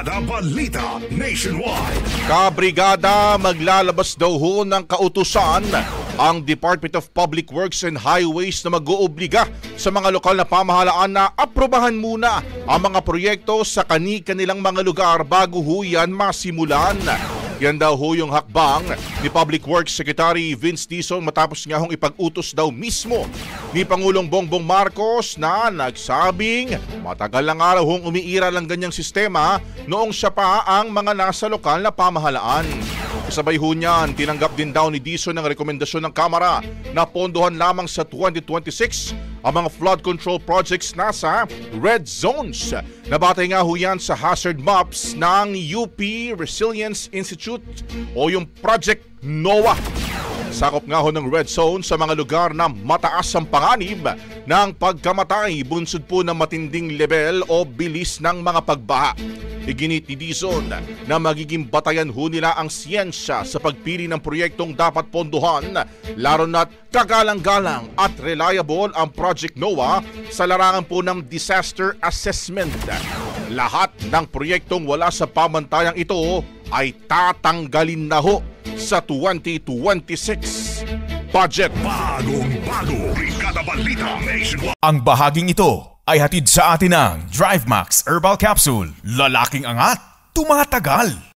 Brigada Balita Nationwide. Kabrigada, maglalabas daw ho ng kautusan ang Department of Public Works and Highways na mag-oobliga sa mga lokal na pamahalaan na aprobahan muna ang mga proyekto sa kani-kanilang mga lugar bago ho yan masimulan. Yan daw ho yung hakbang ni Public Works Secretary Vince Dizon matapos nga hong ipag-utos daw mismo ni Pangulong Bongbong Marcos na nagsabing matagal na nga raw hong umiiral ang ganyang sistema noong siya pa ang mga nasa lokal na pamahalaan. Kasabay ho niyan, tinanggap din daw ni Dizon ang rekomendasyon ng Kamara na pondohan lamang sa 2026 ang mga flood control projects nasa red zones. Nabatay nga ho yan sa hazard maps ng UP Resilience Institute o yung Project NOAA. Sakop nga ho ng red zone sa mga lugar na mataas ang panganib ng pagkamatay bunsod po ng matinding level o bilis ng mga pagbaha. Iginit ni Dizon na magiging batayan ho nila ang siyensya sa pagpili ng proyektong dapat pondohan, lalo na't kagalang-galang at reliable ang Project NOAA sa larangan po ng disaster assessment. Lahat ng proyektong wala sa pamantayang ito ay tatanggalin na ho sa 2026 budget. Bagong-bago Brigada Balita Nationwide. Ang bahaging ito ay hatid sa atin ng DriveMax Herbal Capsule. Lalaking angat, tumatagal.